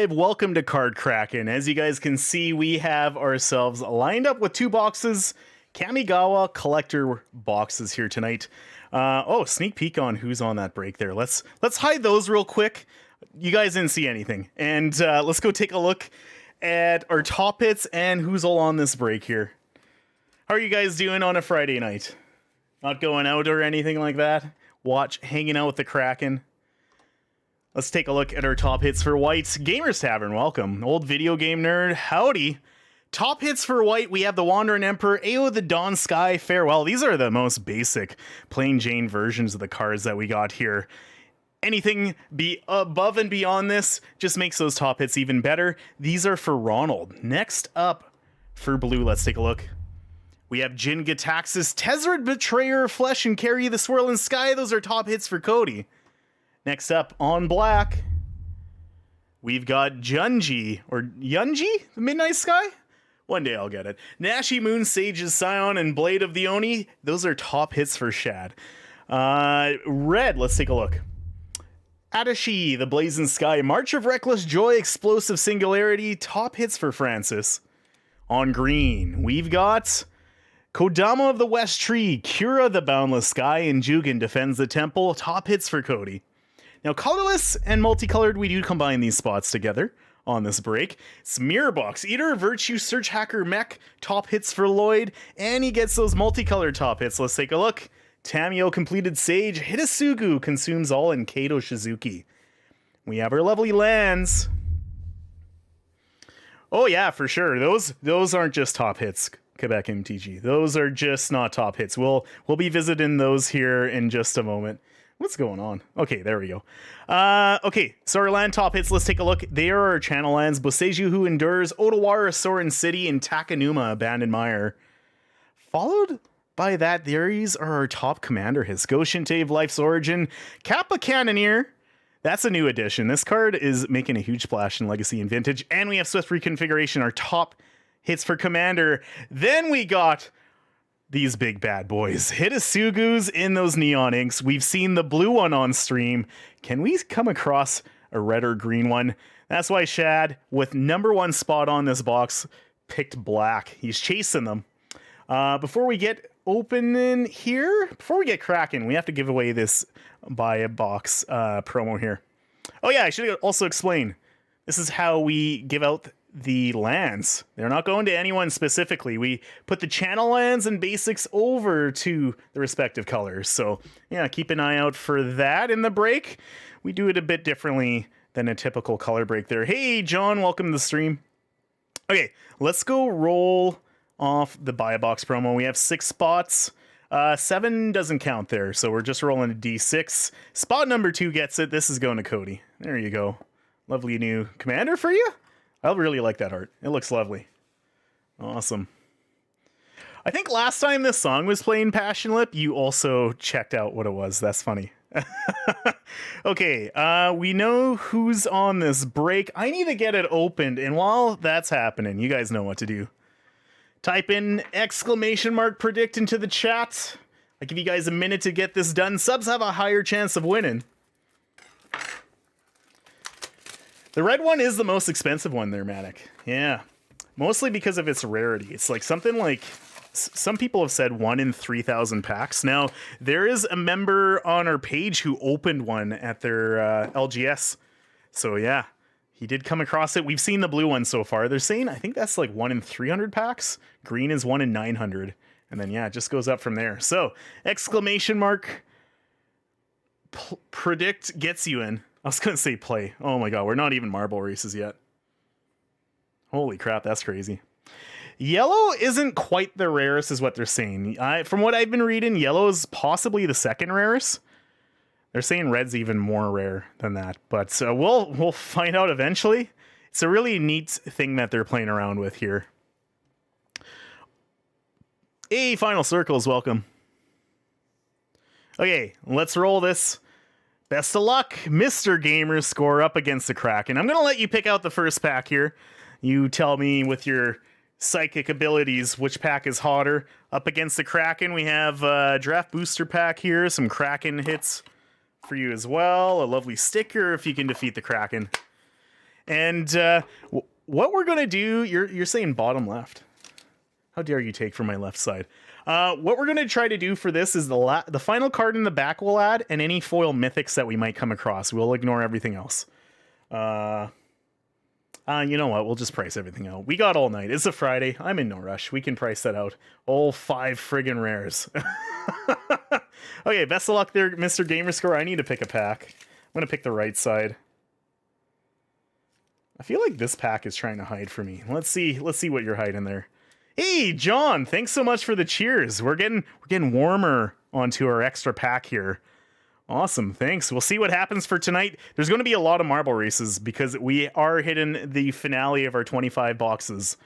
live. Welcome to Card Kraken. As you guys can see, we have ourselves lined up with two boxes, Kamigawa collector boxes here tonight. Sneak peek on who's on that break there. Let's hide those real quick. You guys didn't see anything, and let's go take a look at our top hits and who's all on this break here. How are you guys doing on a Friday night? Not going out or anything like that? Hanging out with the Kraken? Let's take a look at our top hits for white. Gamers Tavern, welcome. Old video game nerd, howdy. Top hits for white, we have the Wandering Emperor, Ao the Dawn Sky, Farewell. These are the most basic, plain Jane versions of the cards that we got here. Anything above and beyond this just makes those top hits even better. These are for Ronald. Next up, for blue, let's take a look. We have Jin Gitaxis, Tezzeret Betrayer, Flesh and Carry the Swirling Sky. Those are top hits for Cody. Next up, on black, we've got Yunji, the Midnight Sky? One day I'll get it. Nashi Moon, Sage's Scion, and Blade of the Oni. Those are top hits for Shad. Red, let's take a look. Adachi, the Blazing Sky, March of Reckless Joy, Explosive Singularity, top hits for Francis. On green, we've got Kodama of the West Tree, Kira the Boundless Sky, and Jugen Defends the Temple, top hits for Cody. Now, colorless and multicolored, we do combine these spots together on this break. It's Mirror Box, Eater, Virtue, Search Hacker, Mech, top hits for Lloyd, and he gets those multicolored top hits. Let's take a look. Tamio, Completed Sage, Hitasugu, Consumes All, and Kato Shizuki. We have our lovely lands. Oh yeah, for sure. Those aren't just top hits, Quebec MTG. Those are just not top hits. We'll be visiting those here in just a moment. What's going on? Okay, there we go. Okay, so our land top hits, let's take a look. They are our channel lands. Boseiju Who Endures, Otawara, Sorin City, and Takanuma, Abandoned Mire. Followed by that, these are our top commander hits. Goshen Tave, Life's Origin, Kappa Cannoneer. That's a new addition. This card is making a huge splash in Legacy and Vintage. And we have Swift Reconfiguration, our top hits for commander. Then we got these big bad boys. Hitasugu's in those neon inks. We've seen the blue one on stream. Can we come across a red or green one? That's why Shad, with number one spot on this box, picked black. He's chasing them. Before we get opening here, before we get cracking, we have to give away this buy a box promo here. Oh yeah, I should also explain. This is how we give out the lands. They're not going to anyone specifically. We put the channel lands and basics over to the respective colors. So yeah, keep an eye out for that in the break. We do it a bit differently than a typical color break there. Hey John, welcome to the stream. Okay, let's go roll off the buy a box promo. We have 6 spots. 7 doesn't count there, so we're just rolling a D6. Spot number 2 gets it. This is going to Cody. There you go. Lovely new commander for you. I really like that art. It looks lovely. Awesome. I think last time this song was playing Passion Lip, you also checked out what it was. That's funny. Okay, we know who's on this break. I need to get it opened, and while that's happening, you guys know what to do. Type in !predict into the chat. I give you guys a minute to get this done. Subs have a higher chance of winning. The red one is the most expensive one there, Matic. Yeah. Mostly because of its rarity. It's like something like, some people have said 1 in 3,000 packs. Now, there is a member on our page who opened one at their LGS. So yeah, he did come across it. We've seen the blue one so far. They're saying, I think that's like 1 in 300 packs. Green is 1 in 900. And then yeah, it just goes up from there. So, !predict gets you in. I was going to say play. Oh my god, we're not even marble races yet. Holy crap, that's crazy. Yellow isn't quite the rarest is what they're saying. From what I've been reading, yellow is possibly the second rarest. They're saying red's even more rare than that. But we'll find out eventually. It's a really neat thing that they're playing around with here. Hey, Final Circles, welcome. Okay, let's roll this. Best of luck, Mr. Gamers score up against the Kraken. I'm going to let you pick out the first pack here. You tell me with your psychic abilities which pack is hotter. Up against the Kraken, we have a draft booster pack here. Some Kraken hits for you as well. A lovely sticker if you can defeat the Kraken. And what we're gonna do, you're saying bottom left. How dare you take from my left side? What we're gonna try to do for this is the final card in the back we'll add, and any foil mythics that we might come across. We'll ignore everything else. You know what? We'll just price everything out. We got all night. It's a Friday. I'm in no rush. We can price that out. All 5 friggin' rares. Okay, best of luck there, Mr. Gamerscore. I need to pick a pack. I'm gonna pick the right side. I feel like this pack is trying to hide for me. Let's see what you're hiding there. Hey, John, thanks so much for the cheers. We're getting warmer onto our extra pack here. Awesome, thanks. We'll see what happens for tonight. There's going to be a lot of marble races because we are hitting the finale of our 25 boxes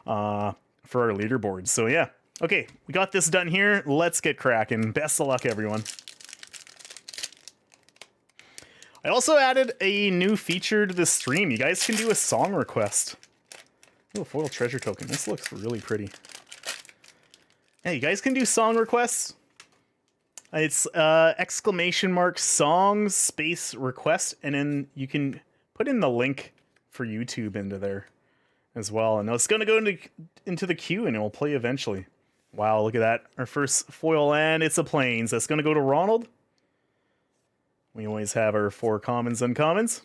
for our leaderboard. So yeah, okay, we got this done here. Let's get cracking. Best of luck, everyone. I also added a new feature to the stream. You guys can do a song request. Oh, foil treasure token. This looks really pretty. Hey, you guys can do song requests. It's exclamation mark songs space request, and then you can put in the link for YouTube into there as well. And it's going to go into the queue, and it will play eventually. Wow, look at that. Our first foil land. It's a plains. That's going to go to Ronald. We always have our 4 commons, uncommons.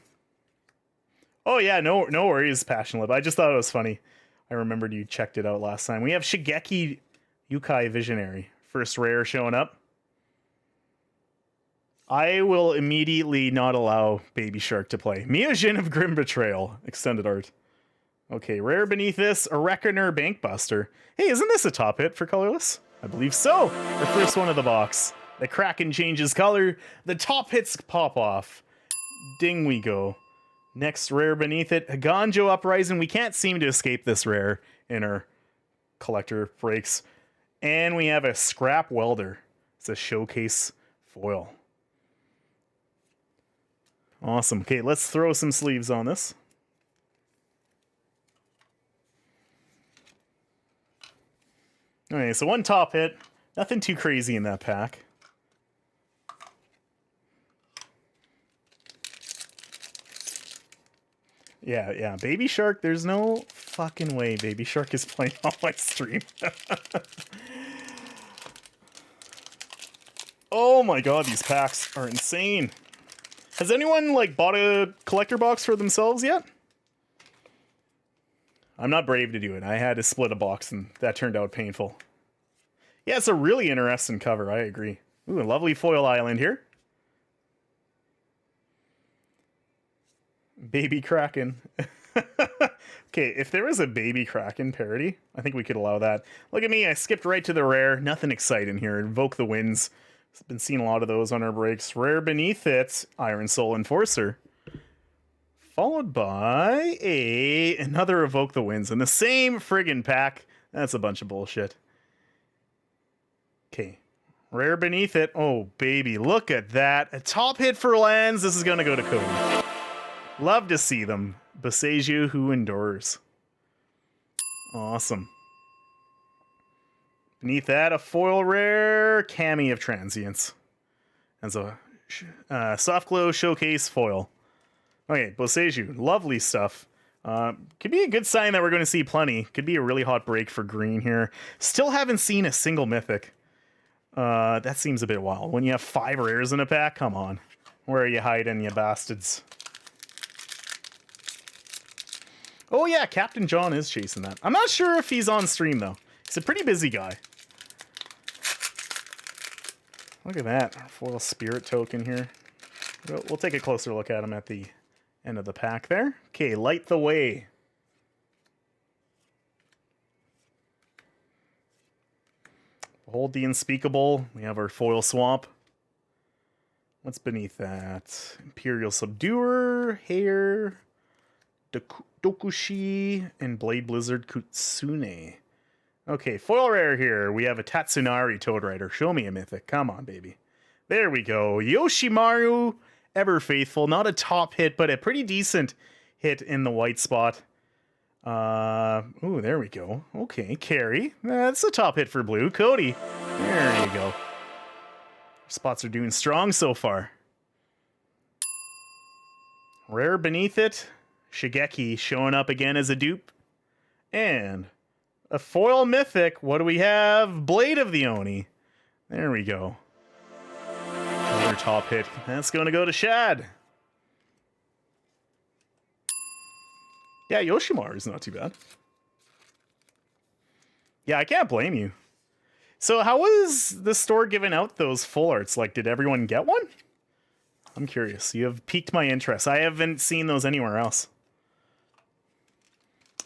Oh yeah, no worries, Passionlip. I just thought it was funny. I remembered you checked it out last time. We have Shigeki Yukai Visionary. First rare showing up. I will immediately not allow Baby Shark to play. Miyajin of Grim Betrayal. Extended art. Okay, rare beneath this, a Reckoner Bankbuster. Hey, isn't this a top hit for colorless? I believe so. The first one of the box. The Kraken changes color. The top hits pop off. Ding we go. Next rare beneath it, Haganjo Uprising. We can't seem to escape this rare in our collector breaks. And we have a Scrap Welder. It's a showcase foil. Awesome. Okay, let's throw some sleeves on this. Okay, so one top hit. Nothing too crazy in that pack. Yeah, Baby Shark, there's no fucking way Baby Shark is playing on my stream. Oh my god, these packs are insane. Has anyone, like, bought a collector box for themselves yet? I'm not brave to do it. I had to split a box, and that turned out painful. Yeah, it's a really interesting cover, I agree. Ooh, a lovely foil island here. Baby Kraken. Okay, if there was a Baby Kraken parody, I think we could allow that. Look at me, I skipped right to the rare. Nothing exciting here. Invoke the Winds. Been seeing a lot of those on our breaks. Rare beneath it, Iron Soul Enforcer. Followed by another Evoke the Winds in the same friggin' pack. That's a bunch of bullshit. Okay. Rare beneath it. Oh, baby, look at that. A top hit for lands. This is going to go to Cody. Love to see them. Boseiju Who Endures. Awesome. Beneath that, a foil rare Kami of Transience. That's a soft glow showcase foil. Okay, Boseiju, lovely stuff. Could be a good sign that we're going to see plenty. Could be a really hot break for green here. Still haven't seen a single mythic. That seems a bit wild. When you have 5 rares in a pack, come on. Where are you hiding, you bastards? Oh yeah, Captain John is chasing that. I'm not sure if he's on stream though. He's a pretty busy guy. Look at that, our foil spirit token here. We'll take a closer look at him at the end of the pack there. Okay, Light the Way. Hold the Unspeakable. We have our foil swamp. What's beneath that? Imperial Subduer, Hair, Dokushi, and Blade Blizzard Kutsune. Okay, foil rare here. We have a Tatsunari Toad Rider. Show me a mythic. Come on, baby. There we go. Yoshimaru, Ever Faithful. Not a top hit, but a pretty decent hit in the white spot. Ooh, there we go. Okay, Carry. That's a top hit for blue. Cody. There you go. Spots are doing strong so far. Rare beneath it. Shigeki showing up again as a dupe. And a foil mythic. What do we have? Blade of the Oni. There we go. Another top hit. That's going to go to Shad. Yeah, Yoshimaru is not too bad. Yeah, I can't blame you. So how was the store giving out those full arts? Like, did everyone get one? I'm curious. You have piqued my interest. I haven't seen those anywhere else.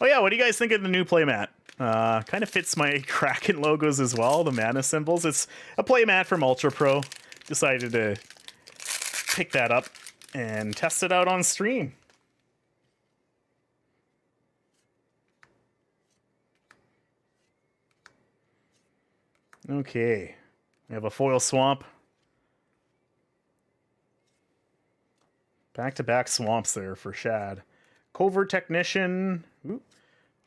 Oh yeah, what do you guys think of the new playmat? Kind of fits my Kraken logos as well, the mana symbols. It's a playmat from Ultra Pro. Decided to pick that up and test it out on stream. Okay, we have a foil swamp. Back-to-back swamps there for Shad. Covert Technician. Ooh.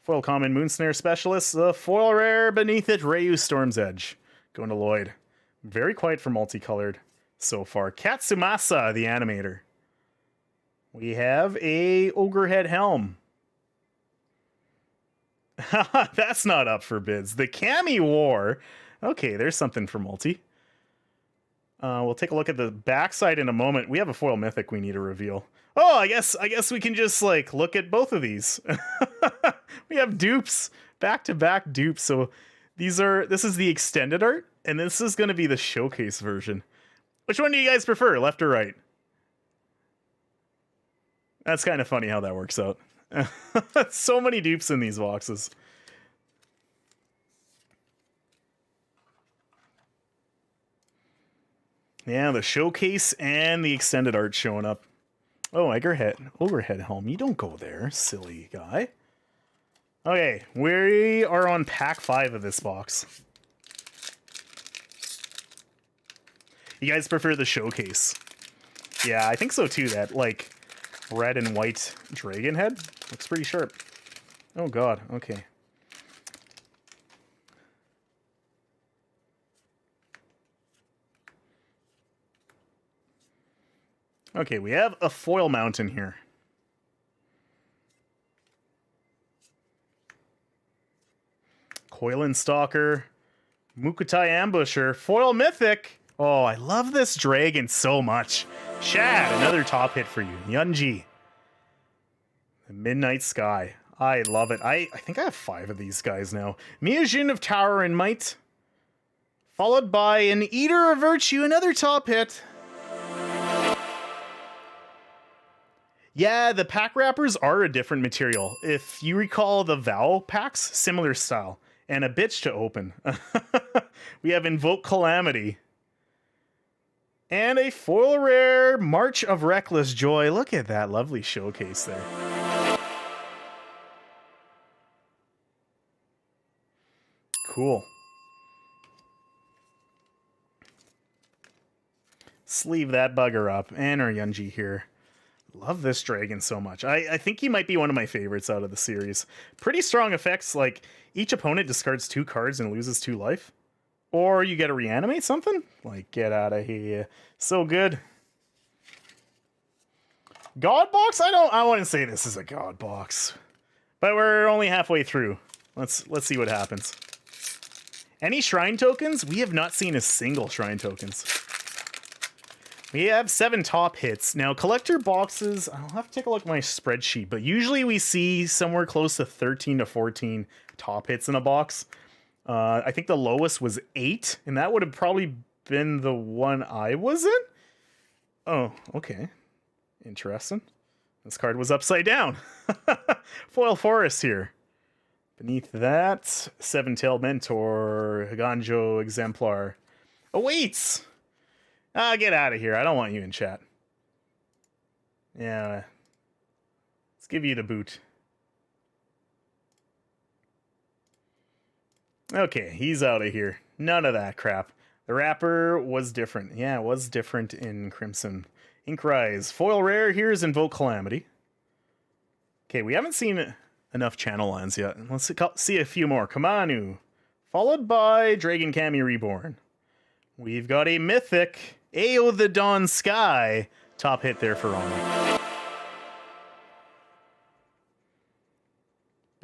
Foil Common Moonsnare Specialist. The foil rare beneath it, Ryu Storm's Edge. Going to Lloyd. Very quiet for multicolored so far. Katsumasa, the animator. We have a Ogre Head Helm. That's not up for bids. The Kami War. Okay, there's something for multi. We'll take a look at the backside in a moment. We have a foil mythic we need to reveal. Oh, I guess we can just like look at both of these. We have dupes, back-to-back dupes. So this is the extended art, and this is going to be the showcase version. Which one do you guys prefer, left or right? That's kind of funny how that works out. So many dupes in these boxes. Yeah, the showcase and the extended art showing up. Oh, Ogrehead Helm. You don't go there, silly guy. Okay, we are on pack 5 of this box. You guys prefer the showcase? Yeah, I think so too. That, like, red and white dragon head looks pretty sharp. Oh god, okay. Okay, we have a foil mountain here. Coilin Stalker, Mukutai Ambusher, foil mythic. Oh, I love this dragon so much. Shad, another top hit for you. Yunji. The Midnight Sky. I love it. I think I have 5 of these guys now. Miyajin of Tower and Might. Followed by an Eater of Virtue, another top hit. Yeah, the pack wrappers are a different material. If you recall the Vow packs, similar style. And a bitch to open. We have Invoke Calamity. And a foil rare March of Reckless Joy. Look at that lovely showcase there. Cool. Sleeve that bugger up. And our Yunji here. Love this dragon so much. I think he might be one of my favorites out of the series. Pretty strong effects, like each opponent discards 2 cards and loses 2 life. Or you get to reanimate something? Like, get out of here. So good. God box? I wouldn't say this is a god box. But we're only halfway through. Let's see what happens. Any shrine tokens? We have not seen a single shrine tokens. We have 7 top hits. Now, collector boxes, I'll have to take a look at my spreadsheet, but usually we see somewhere close to 13 to 14 top hits in a box. I think the lowest was 8, and that would have probably been the one I was in. Oh, okay. Interesting. This card was upside down. Foil Forest here. Beneath that, 7-Tailed Mentor, Higanjo Exemplar. Awaits! Get out of here. I don't want you in chat. Yeah. Let's give you the boot. Okay, he's out of here. None of that crap. The wrapper was different. Yeah, it was different in Crimson. Inkrise. Foil rare. Here's Invoke Calamity. Okay, we haven't seen enough channel lines yet. Let's see a few more. Kamanu. Followed by Dragon Kami Reborn. We've got a mythic... Ao the Dawn Sky. Top hit there for Rama.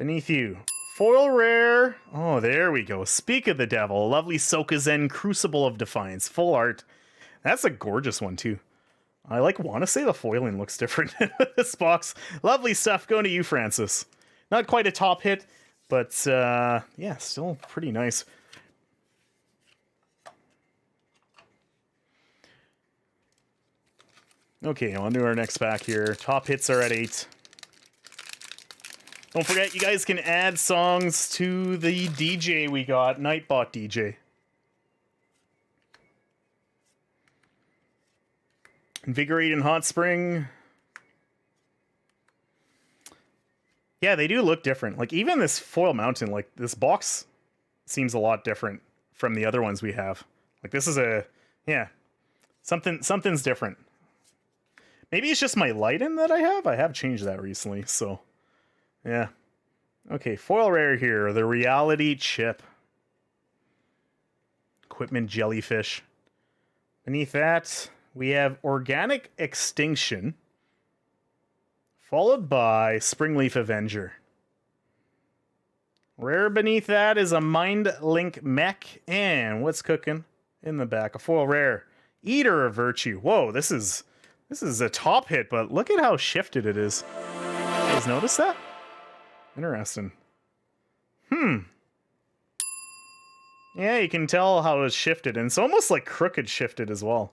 Beneath you. Foil rare. Oh, there we go. Speak of the devil. Lovely Sokazen Crucible of Defiance. Full art. That's a gorgeous one, too. I want to say the foiling looks different in this box. Lovely stuff. Going to you, Francis. Not quite a top hit, but yeah, still pretty nice. Okay, on to our next pack here. Top hits are at 8. Don't forget, you guys can add songs to the DJ we got, Nightbot DJ. Invigorating Hot Spring. Yeah, they do look different. Like, even this Foil Mountain, like, this box seems a lot different from the other ones we have. Like, this is yeah, something's different. Maybe it's just my lighting that I have. I have changed that recently, so yeah. Okay, foil rare here. The Reality Chip. Equipment Jellyfish. Beneath that, we have Organic Extinction, followed by Springleaf Avenger. Rare beneath that is a Mind Link Mech, and what's cooking in the back? A foil rare. Eater of Virtue. Whoa, this is a top hit, but look at how shifted it is. You guys notice that? Interesting. Yeah, you can tell how it's shifted, and it's almost like crooked shifted as well.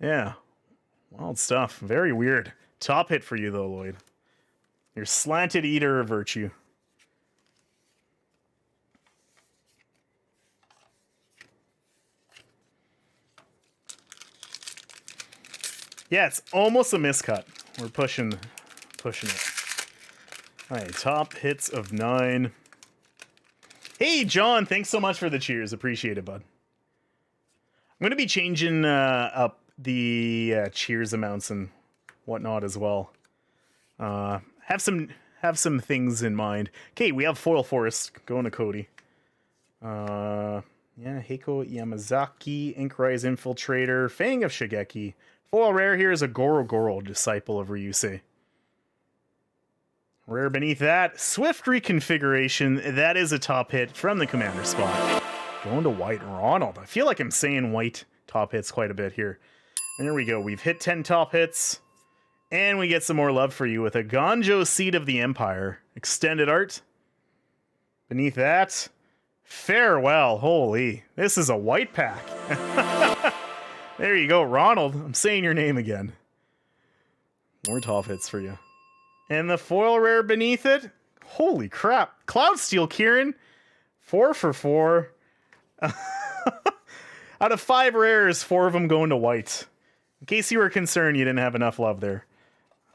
Yeah. Wild stuff. Very weird. Top hit for you, though, Lloyd. Your Slanted Eater of Virtue. Yeah, it's almost a miscut. We're pushing it. All right, top hits of 9. Hey, John, thanks so much for the cheers. Appreciate it, bud. I'm going to be changing up the cheers amounts and whatnot as well. Have some things in mind. Okay, we have Foil Forest going to Cody. Yeah, Heiko Yamazaki, Inkrise Infiltrator, Fang of Shigeki. Foil rare here is a Goro Goro, Disciple of Ryusei. Rare beneath that, Swift Reconfiguration. That is a top hit from the commander spot. Going to White Ronald. I feel like I'm saying white top hits quite a bit here. And there we go. We've hit 10 top hits. And we get some more love for you with a Gonjo Seed of the Empire. Extended art. Beneath that, Farewell. Holy, this is a white pack. There you go, Ronald. I'm saying your name again. More top hits for you. And the foil rare beneath it. Holy crap. Cloudsteel Kieran. 4 for 4. Out of 5 rares, 4 of them going to white. In case you were concerned you didn't have enough love there.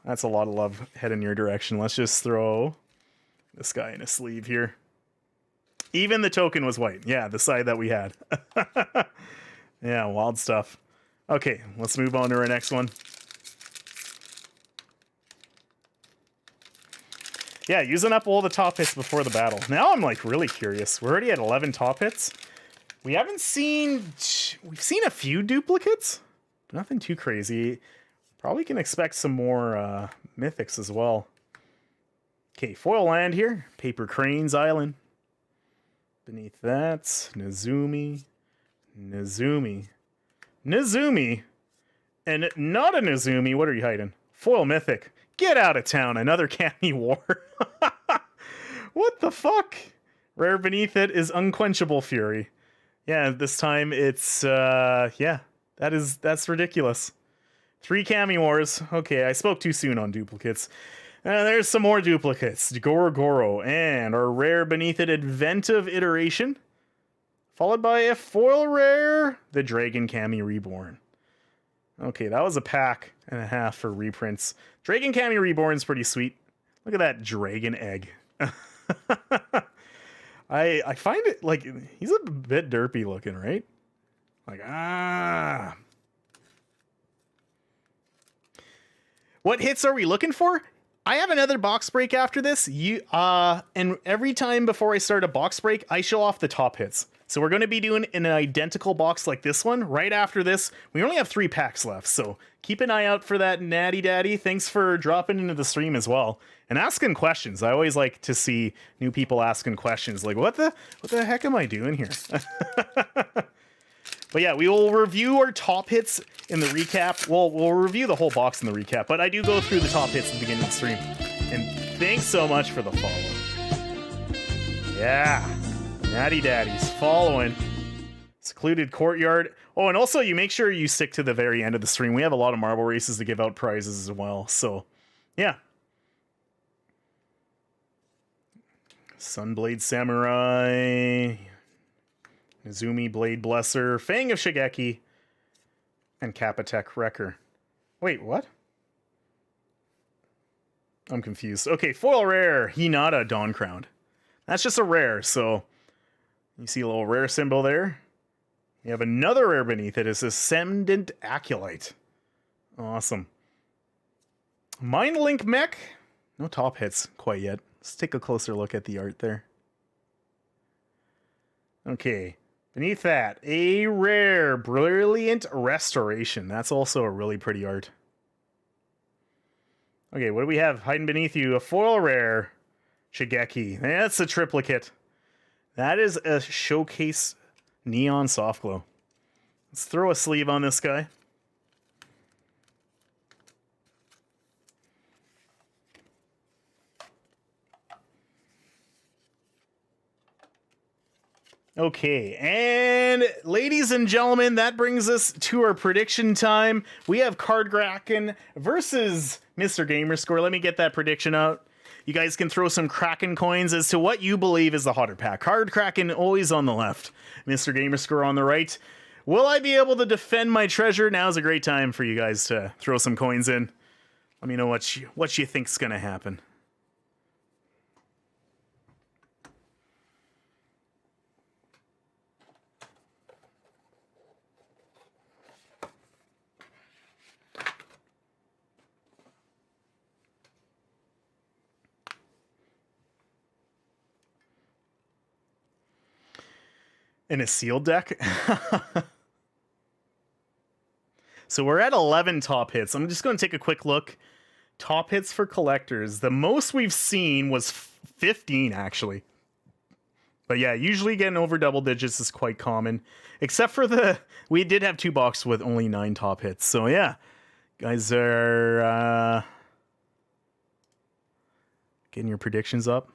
That's a lot of love heading your direction. Let's just throw this guy in a sleeve here. Even the token was white. Yeah, the side that we had. Yeah, wild stuff. Okay, let's move on to our next one. Yeah, using up all the top hits before the battle. Now I'm like really curious. We're already at 11 top hits. We haven't seen... We've seen a few duplicates. Nothing too crazy. Probably can expect some more mythics as well. Okay, foil land here. Paper Cranes Island. Beneath that, Nezumi. And not a Nezumi. What are you hiding? Foil mythic. Get out of town. Another Kami War. What the fuck? Rare beneath it is Unquenchable Fury. Yeah, this time it's yeah. That's ridiculous. 3 Kami Wars. Okay, I spoke too soon on duplicates. There's some more duplicates. Goro Goro. And our rare beneath it, Adventive Iteration. Followed by a foil rare, the Dragon Kami Reborn. Okay, that was a pack and a half for reprints. Dragon Kami Reborn is pretty sweet. Look at that dragon egg. I find it, like, he's a bit derpy looking, right? Like, What hits are we looking for? I have another box break after this. And every time before I start a box break, I show off the top hits. So we're going to be doing an identical box like this one right after this. We only have 3 packs left, so keep an eye out for that, Natty Daddy. Thanks for dropping into the stream as well and asking questions. I always like to see new people asking questions like, what the heck am I doing here? But yeah, we will review our top hits in the recap. Well, we'll review the whole box in the recap, but I do go through the top hits at the beginning of the stream. And thanks so much for the follow. Yeah. Natty Daddy's following. Secluded Courtyard. Oh, and also you make sure you stick to the very end of the stream. We have a lot of marble races to give out prizes as well. So, yeah. Sunblade Samurai. Nezumi Blade Blesser. Fang of Shigeki. And Kapatek Wrecker. Wait, what? I'm confused. Okay, foil rare. Hinata Dawn Crowned. That's just a rare, so... You see a little rare symbol there. You have another rare beneath it. It's Ascendant Acolyte. Awesome. Mindlink Mech. No top hits quite yet. Let's take a closer look at the art there. Okay. Beneath that, a rare Brilliant Restoration. That's also a really pretty art. Okay, what do we have hiding beneath you? A foil rare Shigeki. That's a triplicate. That is a Showcase Neon Soft Glow. Let's throw a sleeve on this guy. Okay, and ladies and gentlemen, that brings us to our prediction time. We have Card Kraken versus Mr. Gamerscore. Let me get that prediction out. You guys can throw some Kraken coins as to what you believe is the hotter pack. Card Kraken always on the left, Mr. Gamerscore on the right. Will I be able to defend my treasure? Now's a great time for you guys to throw some coins in. Let me know what you think's gonna happen. In a sealed deck? So we're at 11 top hits. I'm just going to take a quick look. Top hits for collectors. The most we've seen was 15, actually. But yeah, usually getting over double digits is quite common. Except for we did have 2 boxes with only 9 top hits. So yeah, guys are getting your predictions up.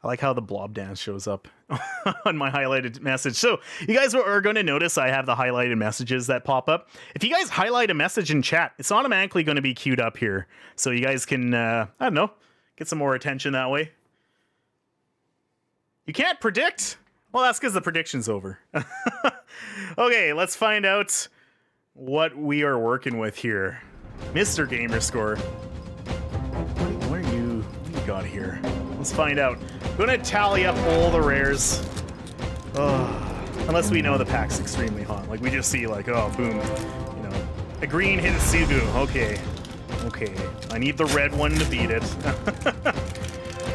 I like how the blob dance shows up on my highlighted message. So you guys are going to notice I have the highlighted messages that pop up. If you guys highlight a message in chat, it's automatically going to be queued up here. So you guys can, I don't know, get some more attention that way. You can't predict? Well, that's because the prediction's over. Okay, let's find out what we are working with here. Mr. Gamerscore. What do you got here? Let's find out. I'm going to tally up all the rares. Unless we know the pack's extremely hot. Like, we just see, like, oh, boom. You know, a green Hidetsugu. Okay. Okay. I need the red one to beat it.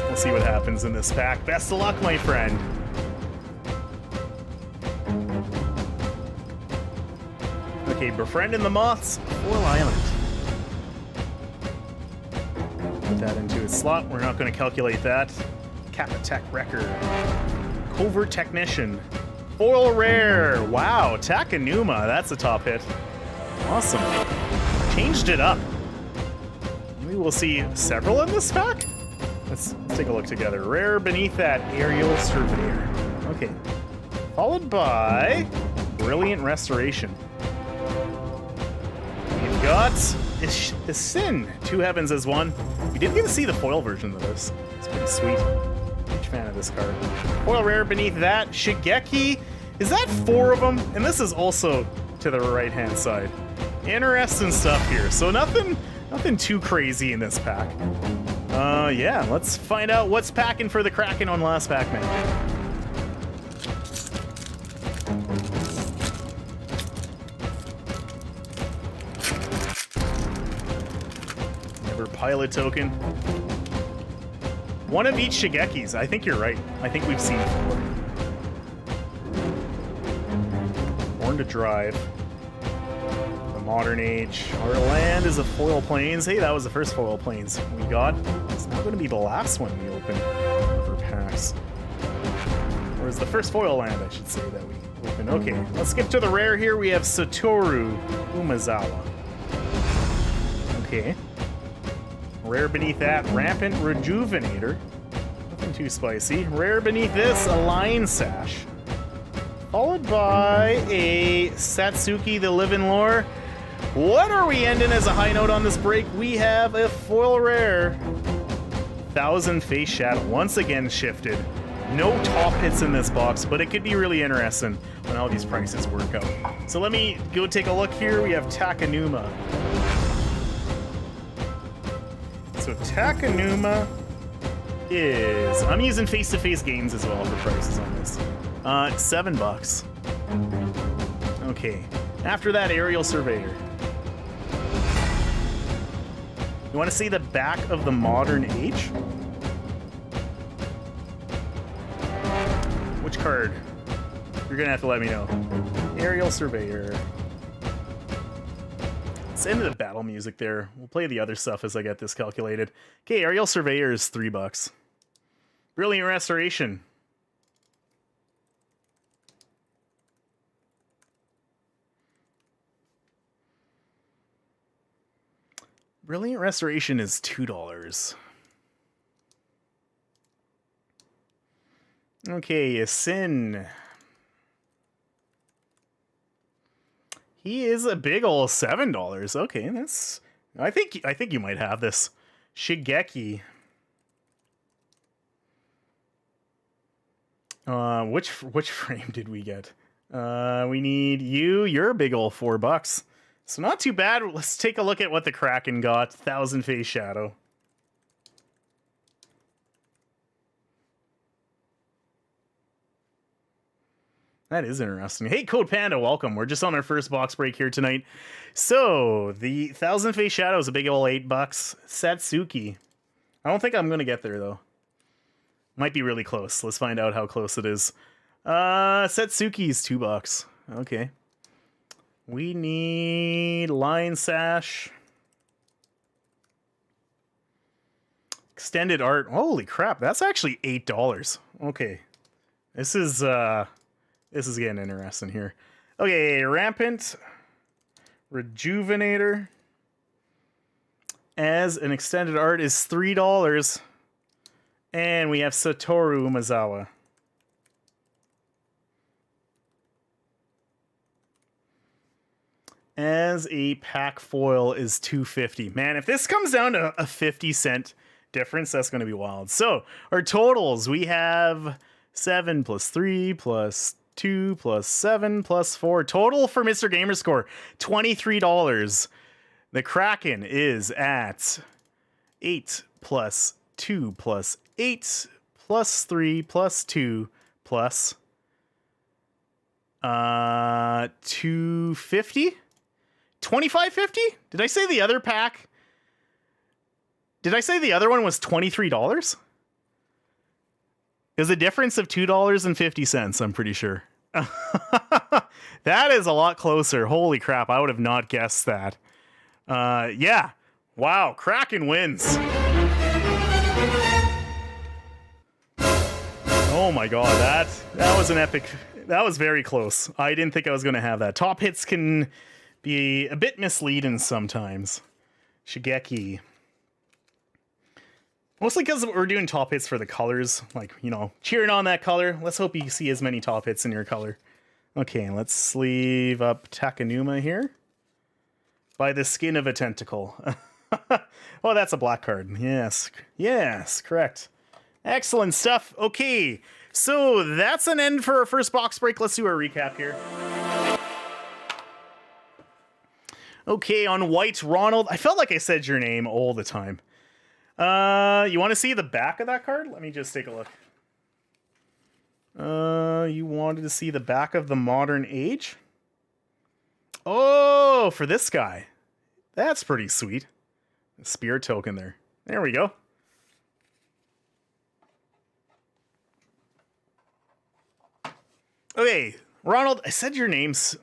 We'll see what happens in this pack. Best of luck, my friend. Okay, Befriending the Moths. Foil Island. Put that into its slot. We're not going to calculate that. Kapatek Wrecker. Covert Technician. Foil Rare. Wow, Takanuma. That's a top hit. Awesome. Changed it up. Maybe we'll see several in this pack? Let's take a look together. Rare beneath that, Aerial Surveyor. Okay. Followed by Brilliant Restoration. We've got Sin. 2 heavens as one. We did get to see the foil version of this. It's pretty sweet. Huge fan of this card. Foil rare beneath that. Shigeki. Is that 4 of them? And this is also to the right-hand side. Interesting stuff here. So nothing too crazy in this pack. Yeah, let's find out what's packing for the Kraken on Last Pac-Man. Never pilot token. One of each Shigekis. I think you're right. I think we've seen 4. Born to Drive. The Modern Age. Our land is a foil plains. Hey, that was the first foil plains we got. It's not going to be the last one we open of our packs. Or is the first foil land, I should say, that we open. Okay, let's skip to the rare here. We have Satoru Umezawa. Okay. Rare beneath that, Rampant Rejuvenator. Nothing too spicy. Rare beneath this, a Line Sash. Followed by a Satsuki the Living Lore. What are we ending as a high note on this break? We have a foil rare. 1000 Face Shadow. Once again shifted. No top hits in this box, but it could be really interesting on how these prices work out. So let me go take a look here. We have Takanuma. So Takanuma is... I'm using face-to-face games as well for prices on this. $7. Okay. After that, Aerial Surveyor. You want to see the back of the Modern Age? Which card? You're gonna have to let me know. Aerial Surveyor. Let's end the battle music there. We'll play the other stuff as I get this calculated. Okay, Aerial Surveyor is $3. Brilliant Restoration. Brilliant Restoration is $2. Okay, Sin. He is a big ol' $7. Okay, that's... I think you might have this. Shigeki. Which frame did we get? We need you. You're a big ol' $4. So not too bad. Let's take a look at what the Kraken got. 1000 Face Shadow. That is interesting. Hey, Code Panda, welcome. We're just on our first box break here tonight. So, the 1000 Face Shadow is a big ol' $8. Satsuki. I don't think I'm going to get there, though. Might be really close. Let's find out how close it is. Satsuki's $2. Okay. We need Line Sash. Extended Art. Holy crap, that's actually $8. Okay. This is getting interesting here. Okay, Rampant Rejuvenator as an extended art is $3. And we have Satoru Umezawa. As a pack foil is $2.50. Man, if this comes down to a 50-cent difference, that's going to be wild. So, our totals, we have 7 plus 3 plus 2 plus 7 plus 4. Total for Mr. Gamerscore, $23. The Kraken is at 8 plus 2 plus 8 plus 3 plus 2 plus 250? 25.50? Did I say the other pack? Did I say the other one was $23? Is a difference of $2.50, I'm pretty sure. That is a lot closer. Holy crap, I would have not guessed that. Yeah. Wow, Kraken wins. Oh my god, that was an epic... That was very close. I didn't think I was going to have that. Top hits can be a bit misleading sometimes. Shigeki. Mostly because we're doing top hits for the colors. Like, you know, cheering on that color. Let's hope you see as many top hits in your color. Okay, let's sleeve up Takanuma here. By the skin of a tentacle. Oh, that's a black card. Yes. Yes, correct. Excellent stuff. Okay, so that's an end for our first box break. Let's do a recap here. Okay, on white, Ronald. I felt like I said your name all the time. You want to see the back of that card? Let me just take a look. You wanted to see the back of the Modern Age? Oh, for this guy. That's pretty sweet. Spirit token there. There we go. Okay, Ronald, I said your names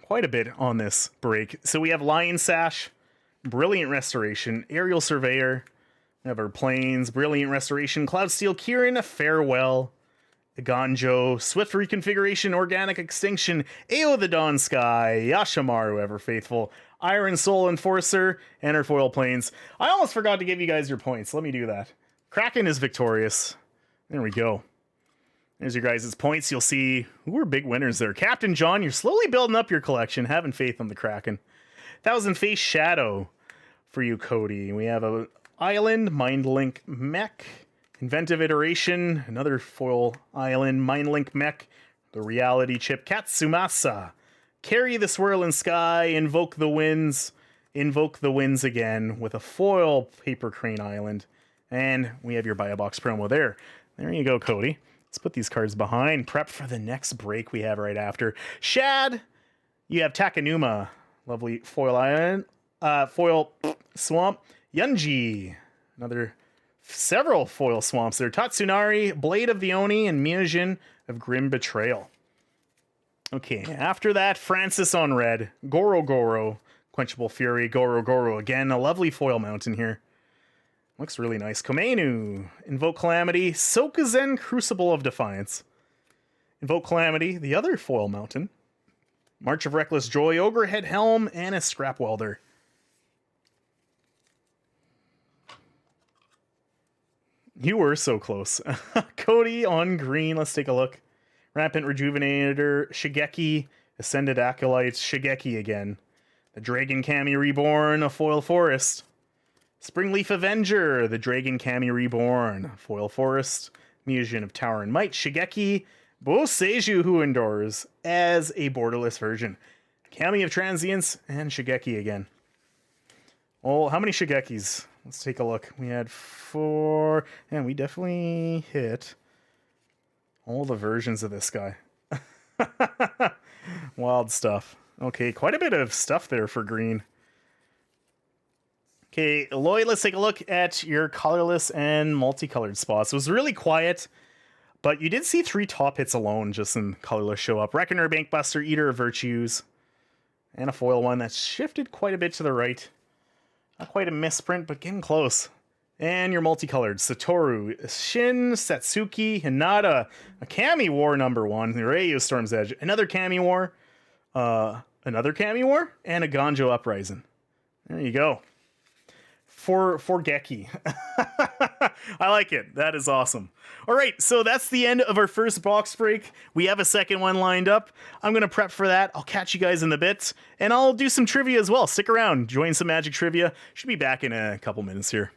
quite a bit on this break. So we have Lion Sash, Brilliant Restoration, Aerial Surveyor, we have our Planes, Brilliant Restoration, Cloud Steel, Kieran, Farewell, Ganjo, Swift Reconfiguration, Organic Extinction, Ao the Dawn Sky, Yashimaru Ever Faithful, Iron Soul Enforcer, and our foil planes. I almost forgot to give you guys your points. Let me do that. Kraken is victorious. There we go. There's your guys' points. You'll see who were big winners there. Captain John, you're slowly building up your collection. Having faith on the Kraken. Thousand Face Shadow for you, Cody. We have a Island, Mindlink Mech, Inventive Iteration, another foil Island, Mindlink Mech, the Reality Chip, Katsumasa, Carry the Swirling Sky, Invoke the Winds again with a foil Paper Crane Island, and we have your Buy a Box promo there. There you go, Cody. Let's put these cards behind. Prep for the next break we have right after. Shad, you have Takanuma, lovely foil island, foil swamp. Yunji, several foil swamps there. Tatsunari, Blade of the Oni, and Miyajin of Grim Betrayal. Okay, after that, Francis on red, Goro Goro, Quenchable Fury, Goro Goro again. A lovely foil mountain here. Looks really nice. Komeinu, Invoke Calamity, Sokuzen Crucible of Defiance. Invoke Calamity, the other foil mountain. March of Reckless Joy, Ogre Head Helm, and a Scrap Welder. You were so close. Cody on green. Let's take a look. Rampant Rejuvenator, Shigeki, Ascended Acolytes, Shigeki again. The Dragon Kami Reborn, a foil forest. Springleaf Avenger, the Dragon Kami Reborn, foil forest. Miyajin of Tower and Might, Shigeki, Boseiju Who Endures as a borderless version. Kami of Transience, and Shigeki again. Oh, how many Shigekis? Let's take a look. We had 4, and we definitely hit all the versions of this guy. Wild stuff. Okay, quite a bit of stuff there for green. Okay, Lloyd, let's take a look at your colorless and multicolored spots. It was really quiet, but you did see 3 top hits alone just in colorless show up. Reckoner, Bankbuster, Eater of Virtues, and a foil one that shifted quite a bit to the right. Not quite a misprint, but getting close. And your multicolored Satoru, Shin, Satsuki, Hinata, a Kami War #1, the Ryu Storm's Edge, another Kami War, and a Ganjo Uprising. There you go. For Geki. I like it. That is awesome. All right, so that's the end of our first box break. We have a second one lined up. I'm going to prep for that. I'll catch you guys in the bits, and I'll do some trivia as well. Stick around. Join some Magic Trivia. Should be back in a couple minutes here.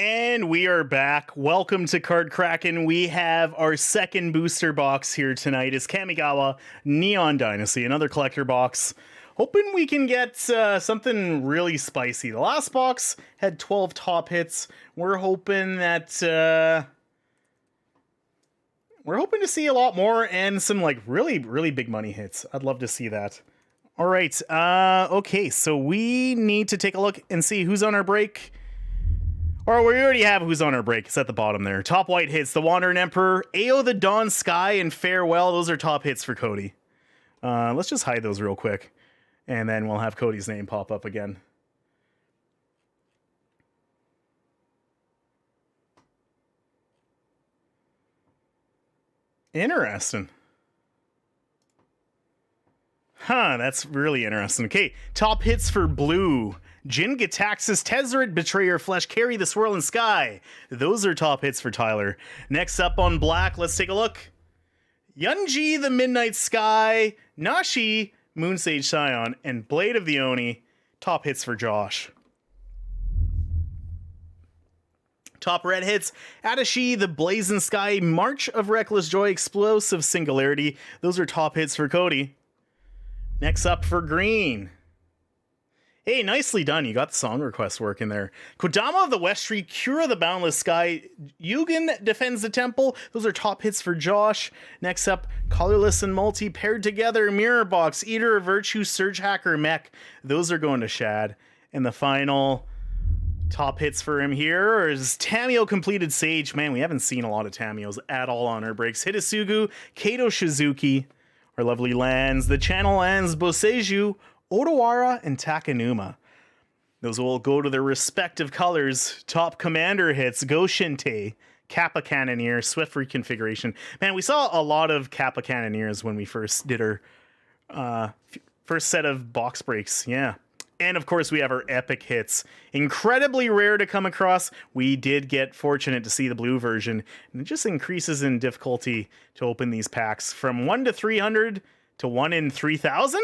And we are back. Welcome to Card Kraken. We have our second booster box here tonight. Is Kamigawa Neon Dynasty, another collector box. Hoping we can get something really spicy. The last box had 12 top hits. We're hoping that we're hoping to see a lot more and some like really big money hits. I'd love to see that. All right. Okay, so we need to take a look and see who's on our break. Or we already have who's on our break. It's at the bottom there. Top white hits, the Wandering Emperor, Ao the Dawn Sky, and Farewell. Those are top hits for Cody. Let's just hide those real quick. And then we'll have Cody's name pop up again. Interesting. Huh, that's really interesting. Okay, top hits for blue. Jin Gitaxis, Tezzeret, Betrayer, Flesh, Carry the Swirling Sky. Those are top hits for Tyler. Next up on black, let's take a look. Yunji, the Midnight Sky, Nashi, Moonsage Scion, and Blade of the Oni. Top hits for Josh. Top red hits, Adachi, the Blazing Sky, March of Reckless Joy, Explosive Singularity. Those are top hits for Cody. Next up for green. Hey, nicely done. You got the song request working there. Kodama of the West Street, Cura the Boundless Sky, Yugen Defends the Temple. Those are top hits for Josh. Next up, Colorless and Multi, Paired Together, Mirror Box, Eater of Virtue, Surge Hacker, Mech. Those are going to Shad. And the final top hits for him here is Tamio Completed Sage. Man, we haven't seen a lot of Tamios at all on our breaks. Hitasugu, Kato Shizuki, our lovely lands, the Channel Lands, Boseiju, Odawara, and Takanuma. Those will go to their respective colors. Top commander hits, Go Shinte, Kappa Cannoneer, Swift Reconfiguration. Man, we saw a lot of Kappa Cannoneers when we first did our first set of box breaks. Yeah. And of course, we have our epic hits. Incredibly rare to come across. We did get fortunate to see the blue version. And it just increases in difficulty to open these packs from 1 to 300 to 1 in 3,000.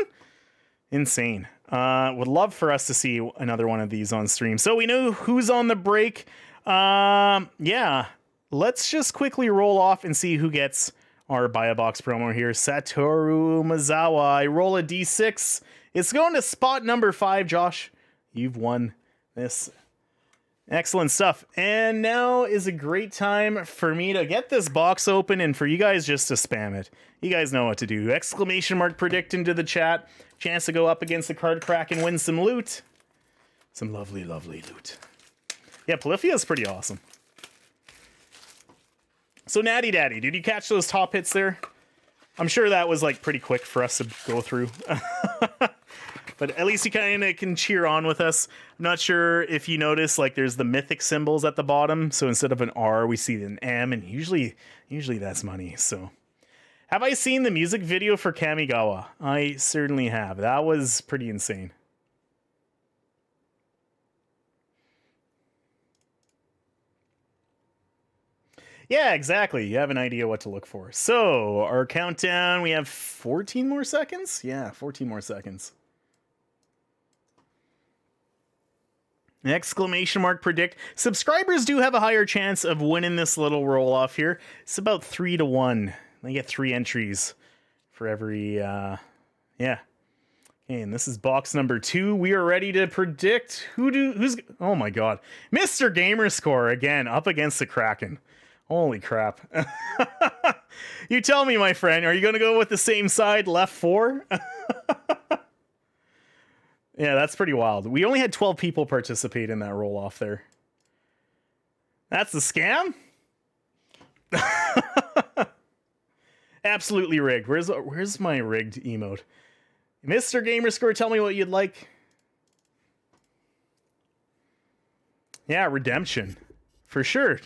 Insane. Would love for us to see another one of these on stream. So we know who's on the break. Yeah. Let's just quickly roll off and see who gets our buy a box promo here. Satoru Mazawa. I roll a d6. It's going to spot number 5, Josh. You've won this. Excellent stuff. And now is a great time for me to get this box open and for you guys just to spam it. You guys know what to do. Exclamation mark predict into the chat. Chance to go up against the Card Crack and win some loot. Some lovely loot. Yeah, Polyphia is pretty awesome. So Natty Daddy, did you catch those top hits there? I'm sure that was like pretty quick for us to go through. But at least you kind of can cheer on with us. I'm not sure if you notice, like there's the mythic symbols at the bottom. So instead of an R, we see an M, and usually that's money. So have I seen the music video for Kamigawa? I certainly have. That was pretty insane. Yeah, exactly. You have an idea what to look for. So our countdown, we have 14 more seconds. Yeah, 14 more seconds. Exclamation mark predict. Subscribers do have a higher chance of winning this little roll off here. It's about 3 to 1. They get 3 entries for every, yeah. Okay, and this is box number 2. We are ready to predict who's, oh my god. Mr. Gamerscore again, up against the Kraken. Holy crap. You tell me, my friend, are you going to go with the same side, left 4? Yeah, that's pretty wild. We only had 12 people participate in that roll-off there. That's the scam? Absolutely rigged. Where's my rigged emote? Mr. Gamerscore, tell me what you'd like. Yeah, redemption. For sure.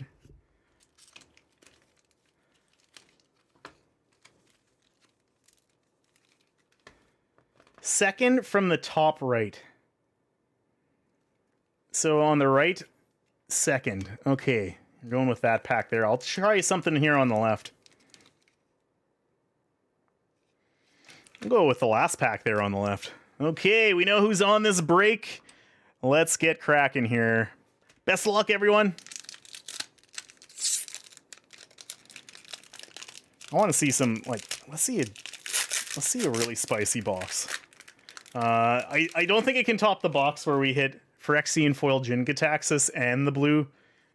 Second from the top right. So on the right, second. Okay, I'm going with that pack there. I'll try something here on the left. I'll go with the last pack there on the left. Okay, we know who's on this break. Let's get cracking here. Best of luck, everyone. I want to see some, like, let's see a really spicy box. I don't think it can top the box where we hit Phyrexian foil Jin-Gitaxias and the blue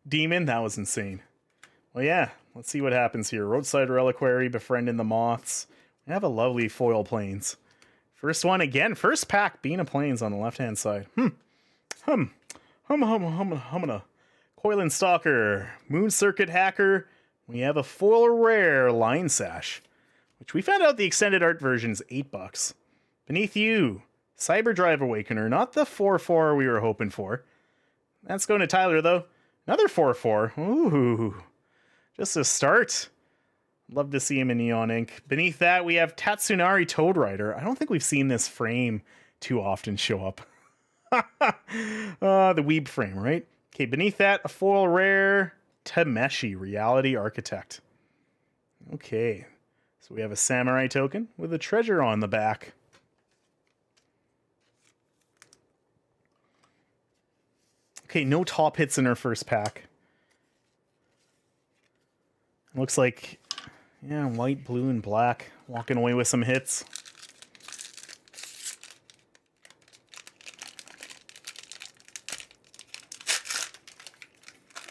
demon. That was insane. Well, yeah, let's see what happens here. Roadside Reliquary, Befriending the Moths. We have a lovely foil plains. First one again, first pack, Being a Plains on the left-hand side. Humana. Coiling Stalker, Moon Circuit Hacker. We have a foil rare Lion Sash, which we found out the extended art version is $8. Beneath You, Cyberdrive Awakener, not the 4/4 we were hoping for. That's going to Tyler, though. Another 4/4. Ooh, just a start. Love to see him in neon ink. Beneath that, we have Tatsunari Toad Rider. I don't think we've seen this frame too often show up. The Weeb frame, right? Okay, beneath that, a foil rare Tameshi, Reality Architect. Okay, so we have a Samurai token with a treasure on the back. Okay, no top hits in our first pack. Looks like, yeah, white, blue, and black. Walking away with some hits.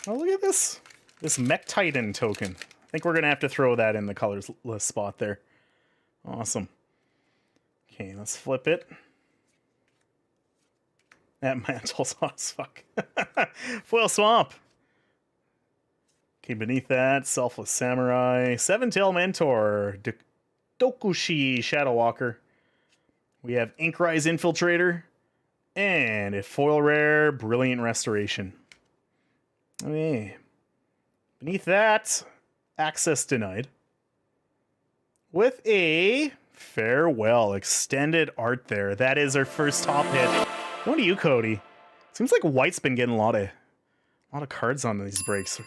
Oh, look at this. This Mech Titan token. I think we're going to have to throw that in the colors list spot there. Awesome. Okay, let's flip it. That mantle's hot as fuck. Foil Swamp. Okay, beneath that, Selfless Samurai, Seven-Tail Mentor, Dokushi Shadow Walker. We have Inkrise Infiltrator, and a foil rare, Brilliant Restoration. Okay. Beneath that, Access Denied. With a Farewell extended art there. That is our first top hit. Going to you, Cody. Seems like White's been getting a lot of cards on these breaks.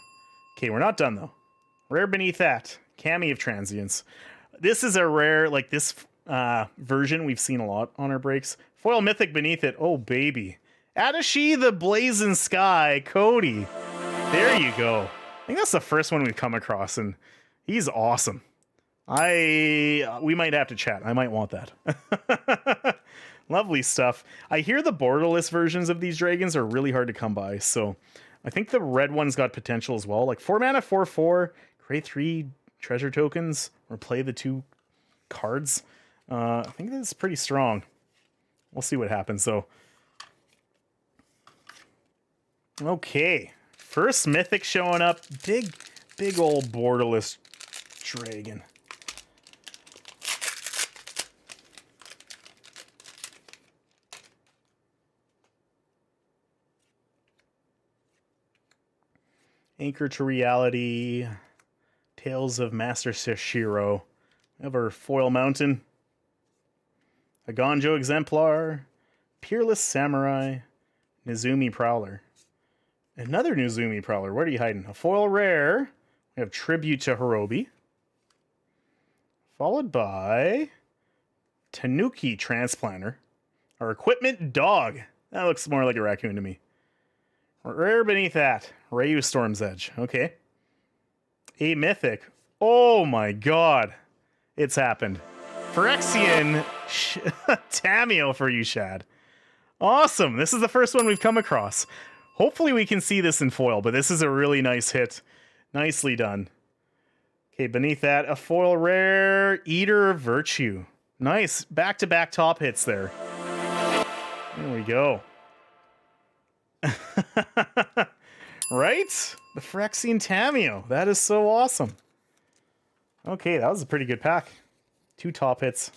Okay, we're not done though. Rare beneath that, Kami of Transience. This is a rare, like this version we've seen a lot on our breaks. Foil Mythic beneath it. Oh baby, Adashi the Blazing Sky, Cody. There you go. I think that's the first one we've come across, and he's awesome. We might have to chat. I might want that. Lovely stuff. I hear the borderless versions of these dragons are really hard to come by, so I think the red one's got potential as well. Like 4 mana, 4/4, create 3 treasure tokens, or play the 2 cards. I think that's pretty strong. We'll see what happens, though. Okay. First mythic showing up. Big old borderless dragon. Anchor to Reality, Tales of Master Shiro. We have our Foil Mountain, a Gonjo Exemplar, Peerless Samurai, Nezumi Prowler. Another Nezumi Prowler. Where are you hiding? A foil rare. We have Tribute to Hirobi, followed by Tanuki Transplanter. Our Equipment Dog. That looks more like a raccoon to me. Rare beneath that, Rayu Storm's Edge. Okay. A mythic. Oh my god. It's happened. Phyrexian Tameo for you, Shad. Awesome. This is the first one we've come across. Hopefully we can see this in foil, but this is a really nice hit. Nicely done. Okay, beneath that, a foil rare, Eater of Virtue. Nice. Back-to-back top hits there. There we go. Right? The Phyrexian Tameo. That is so awesome. Okay, that was a pretty good pack. 2 top hits.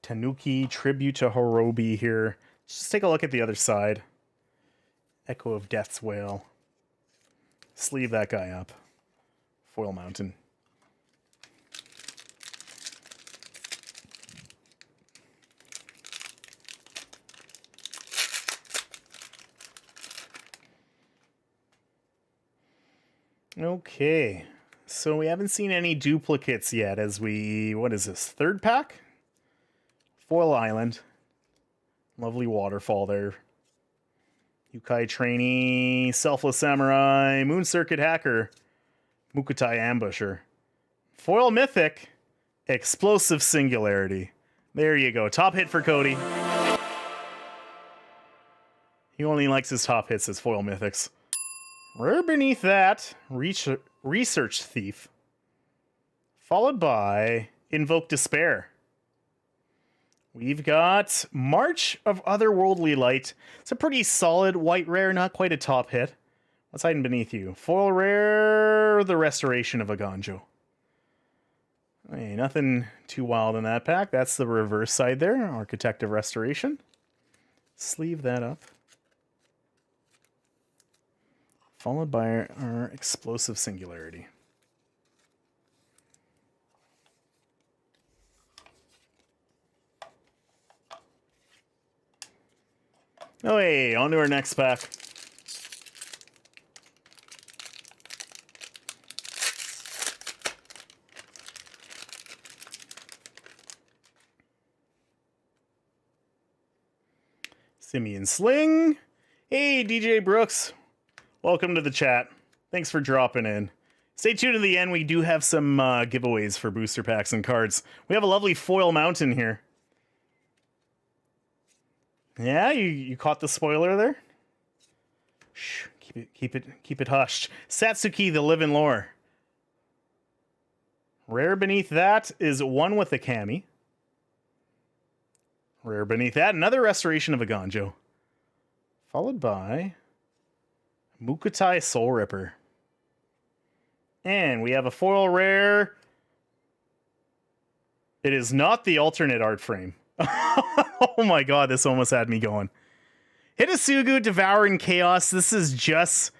Tanuki, Tribute to Hirobi here. Just take a look at the other side. Echo of Death's Wail. Sleeve that guy up. Foil Mountain. Okay, so we haven't seen any duplicates yet as we, what is this, 3rd pack? Foil Island. Lovely waterfall there. Yukai Trainee, Selfless Samurai, Moon Circuit Hacker, Mukutai Ambusher. Foil Mythic, Explosive Singularity. There you go. Top hit for Cody. He only likes his top hits as foil mythics. Rare beneath that, Research Thief. Followed by Invoke Despair. We've got March of Otherworldly Light. It's a pretty solid white rare, not quite a top hit. What's hiding beneath you? Foil rare, the Restoration of a Ganjo. Hey, nothing too wild in that pack. That's the reverse side there, Architect of Restoration. Sleeve that up. Followed by our Explosive Singularity. Oh, hey, on to our next pack. Simeon Sling. Hey, DJ Brooks. Welcome to the chat. Thanks for dropping in. Stay tuned to the end. We do have some giveaways for booster packs and cards. We have a lovely foil mountain here. Yeah, you caught the spoiler there? Shh, keep it hushed. Satsuki, the Living Lore. Rare beneath that is one with a Kami. Rare beneath that, another Restoration of a Ganjo. Followed by Mukutai Soul Ripper. And we have a foil rare. It is not the alternate art frame. Oh my god, this almost had me going. Hitasugu, Devouring Chaos. This is just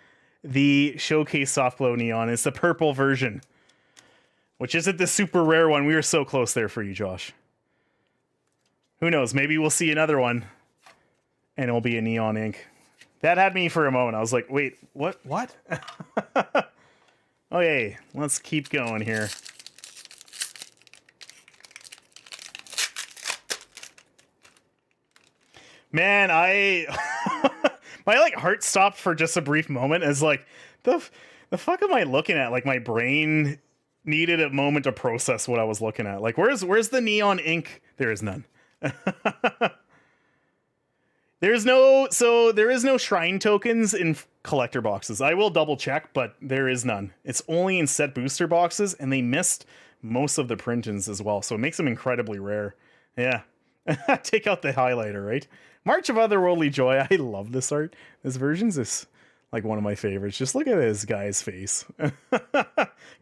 the Showcase Soft Glow Neon. It's the purple version, which isn't the super rare one. We were so close there for you, Josh. Who knows? Maybe we'll see another one, and it'll be a neon ink. That had me for a moment. I was like, wait, what? Okay, let's keep going here. Man, my like heart stopped for just a brief moment as like, the fuck am I looking at? Like my brain needed a moment to process what I was looking at. Like, where's the neon ink? There is none. There is no shrine tokens in collector boxes. I will double check, but there is none. It's only in set booster boxes, and they missed most of the print-ins as well, so it makes them incredibly rare. Yeah. Take out the highlighter, right? March of Otherworldly Joy. I love this art. This version's is like one of my favorites. Just look at this guy's face.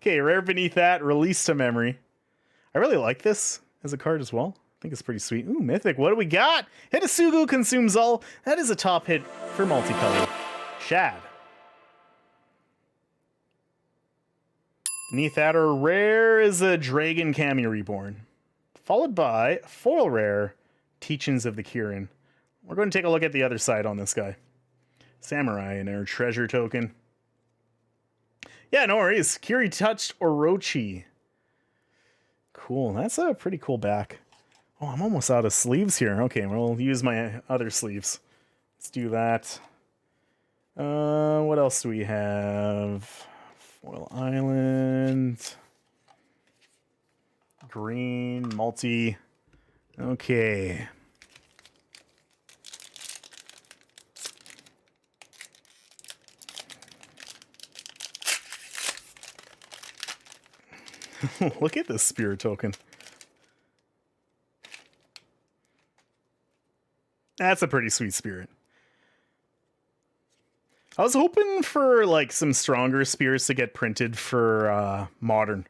Okay, rare beneath that, Release to Memory. I really like this as a card as well. I think it's pretty sweet. Ooh, Mythic. What do we got? Hitasugu Consumes All. That is a top hit for multicolor. Shad. Beneath that, our rare is a Dragon Kami Reborn. Followed by foil rare, Teachings of the Kirin. We're going to take a look at the other side on this guy. Samurai and our treasure token. Yeah, no worries. Kiri Touched Orochi. Cool. That's a pretty cool back. Oh, I'm almost out of sleeves here. Okay, we'll use my other sleeves. Let's do that. What else do we have? Foil Island. Green, multi. Okay. Look at this spirit token. That's a pretty sweet spirit. I was hoping for like some stronger spirits to get printed for Modern.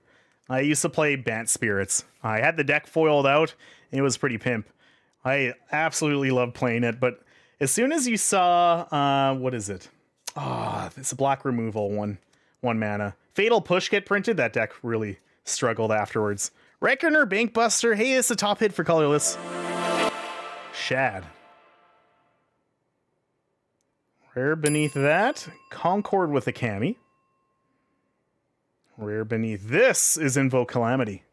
I used to play Bant Spirits. I had the deck foiled out. And it was pretty pimp. I absolutely loved playing it. But as soon as you saw, what is it? It's a black removal, one mana. Fatal Push get printed. That deck really struggled afterwards. Reckoner, Bankbuster. Hey, it's a top hit for colorless. Shad. Rare beneath that, Concord with a Kami. Rare beneath this is Invoke Calamity.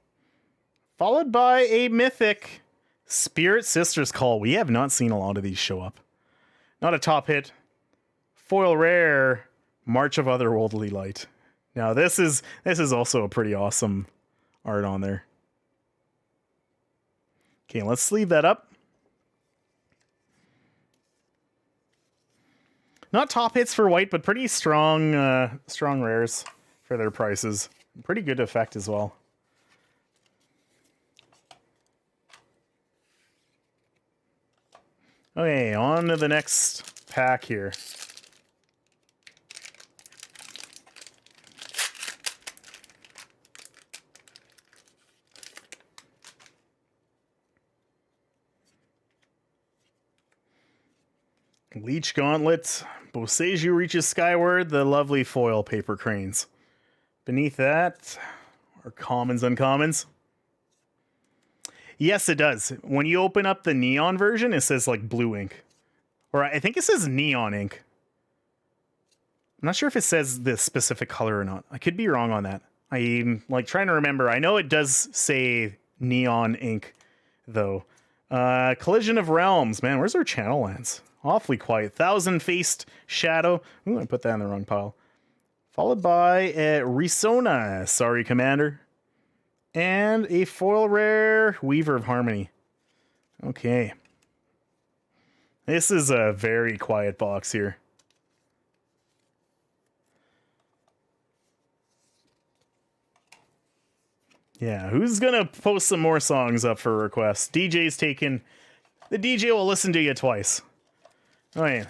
Followed by a mythic, Spirit Sister's Call. We have not seen a lot of these show up. Not a top hit. Foil rare, March of Otherworldly Light. Now this is also a pretty awesome art on there. Okay, let's sleeve that up. Not top hits for white, but pretty strong strong rares for their prices. Pretty good effect as well. Okay, on to the next pack here. Leech Gauntlet. Boseiju reaches skyward. The lovely foil paper cranes. Beneath that are commons, uncommons. Yes, it does. When you open up the neon version, it says like blue ink. Or I think it says neon ink. I'm not sure if it says the specific color or not. I could be wrong on that. I'm like trying to remember. I know it does say neon ink though. Collision of Realms. Man, where's our channel lands? Awfully quiet. Thousand-Faced Shadow. Ooh, I put that in the wrong pile. Followed by Risona. Sorry, Commander. And a foil rare Weaver of Harmony. Okay. This is a very quiet box here. Yeah, who's gonna post some more songs up for requests? DJ's taken. The DJ will listen to you twice. Oh yeah.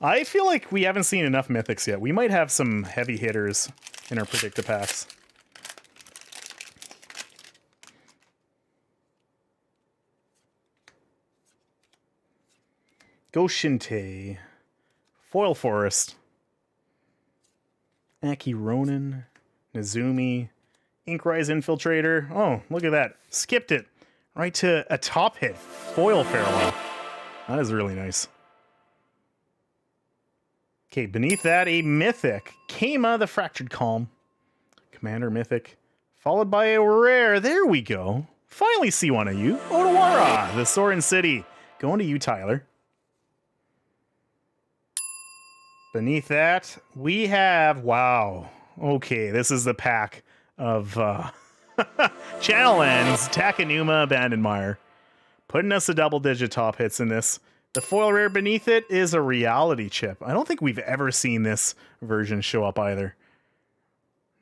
I feel like we haven't seen enough mythics yet. We might have some heavy hitters in our Predicta-Packs. Goshinte. Foil Forest. Aki Ronin. Nezumi. Inkrise Infiltrator. Oh, look at that. Skipped it. Right to a top hit. Foil Farewell. That is really nice. Okay, beneath that, a Mythic. Kama, the Fractured Calm. Commander Mythic. Followed by a rare. There we go. Finally see one of you. Otawara, the Sorin City. Going to you, Tyler. Beneath that, we have... Wow. Okay, this is the pack of Channel Ends, Takanuma, Abandoned Mire. Putting us a double-digit top hits in this. The foil rare beneath it is a reality chip. I don't think we've ever seen this version show up either.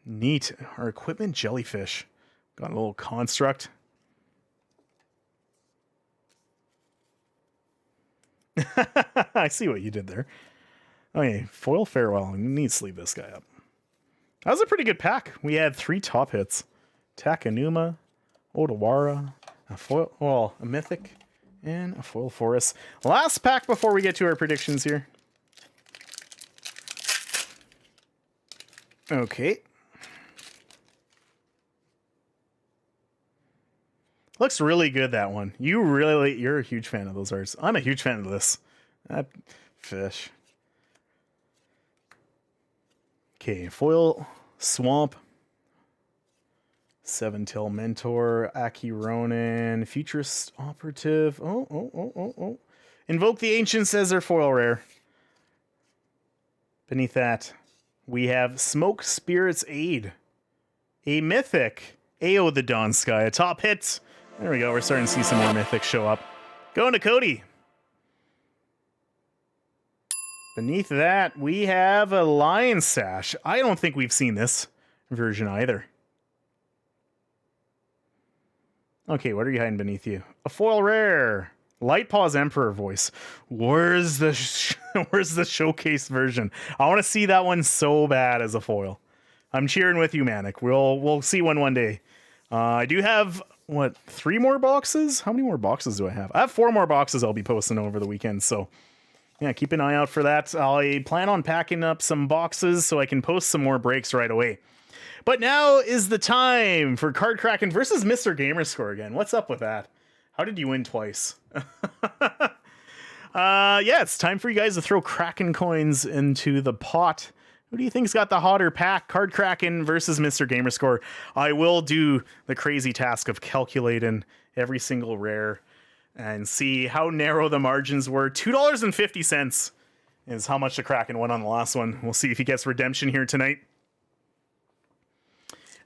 Neat. Our equipment jellyfish. Got a little construct. I see what you did there. Okay, foil farewell. We need to sleeve this guy up. That was a pretty good pack. We had 3 top hits. Takanuma, Otawara, a foil, well, a mythic, and a foil forest. Last pack before we get to our predictions here. Okay. Looks really good, that one. You're a huge fan of those arts. I'm a huge fan of this. That fish. Okay, foil swamp. Seven Tail Mentor, Aki Ronin, Futurist Operative. Oh. Invoke the Ancients as their foil rare. Beneath that, we have Smoke Spirit's Aid. A Mythic. Ao the Dawn Sky. A top hit. There we go. We're starting to see some more Mythics show up. Going to Cody. Beneath that, we have a Lion Sash. I don't think we've seen this version either. Okay, what are you hiding beneath you? A foil rare. Light Paws Emperor voice. Where's the showcase version? I want to see that one so bad as a foil. I'm cheering with you, Manic. We'll see one day. I do have, 3 more boxes? How many more boxes do I have? I have 4 more boxes I'll be posting over the weekend, so yeah, keep an eye out for that. I plan on packing up some boxes so I can post some more breaks right away. But now is the time for Card Kraken versus Mr. Gamerscore again. What's up with that? How did you win twice? Yeah, it's time for you guys to throw Kraken coins into the pot. Who do you think's got the hotter pack? Card Kraken versus Mr. Gamerscore. I will do the crazy task of calculating every single rare and see how narrow the margins were. $2.50 is how much the Kraken won on the last one. We'll see if he gets redemption here tonight.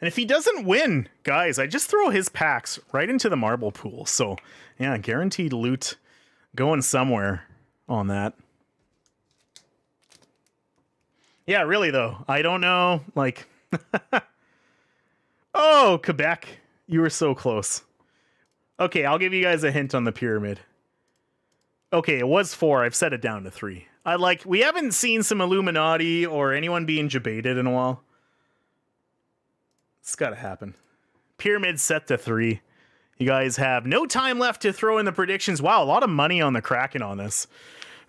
And if he doesn't win, guys, I just throw his packs right into the marble pool. So, yeah, guaranteed loot going somewhere on that. Yeah, really, though. I don't know. Like, oh, Quebec. You were so close. Okay, I'll give you guys a hint on the pyramid. Okay, it was 4. I've set it down to 3. We haven't seen some Illuminati or anyone being debated in a while. It's gotta happen. Pyramid set to 3. You guys have no time left to throw in the predictions. Wow, a lot of money on the Kraken on this.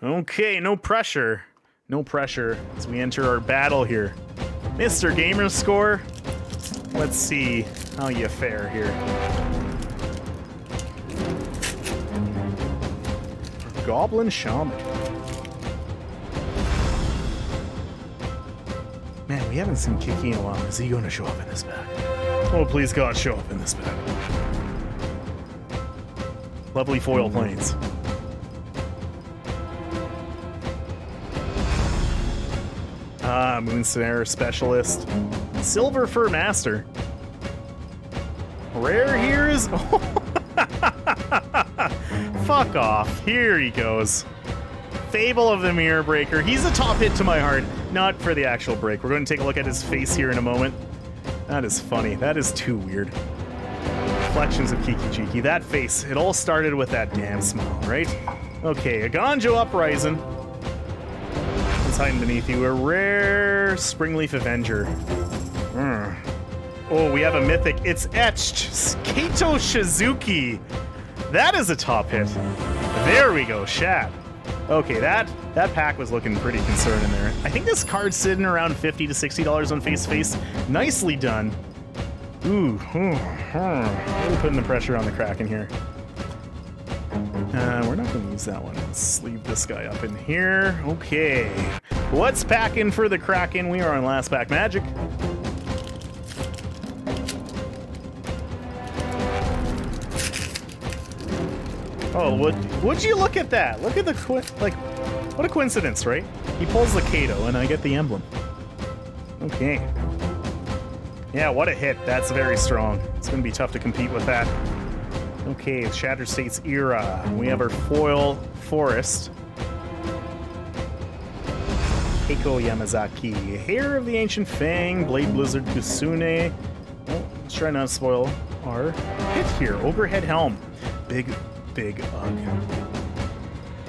Okay, no pressure. No pressure as we enter our battle here. Mr. Gamer Score, let's see how you fare here. Goblin Shaman. Man, we haven't seen Kiki in a while. Is he going to show up in this bag? Oh, please God, show up in this bag. Lovely foil planes. Ah, Moonsnare Specialist. Silver Fur Master. Rare here is... Fuck off. Here he goes. Fable of the Mirror Breaker. He's a top hit to my heart. Not for the actual break. We're going to take a look at his face here in a moment. That is funny. That is too weird. Reflections of Kiki Jiki. That face. It all started with that damn smile, right? Okay, a Ganjo Uprising. What's hiding beneath you? A rare Springleaf Avenger. Oh, we have a mythic. It's etched. Kato Shizuki. That is a top hit. There we go, Shad. Okay, that pack was looking pretty concerning there. I think this card's sitting around $50 to $60 on face. Nicely done. Ooh, really putting the pressure on the Kraken here. We're not going to use that one. Let's leave this guy up in here. Okay, what's packing for the Kraken? We are on Last Pack Magic. Oh, would you look at that? Look at the what a coincidence, right? He pulls the Kato, and I get the emblem. Okay. Yeah, what a hit. That's very strong. It's going to be tough to compete with that. Okay, Shattered States Era. We have our foil Forest. Keiko Yamazaki. Hair of the Ancient Fang. Blade Blizzard Kusune. Oh, let's try not to spoil our hit here. Ogrehead Helm. Big Ugg.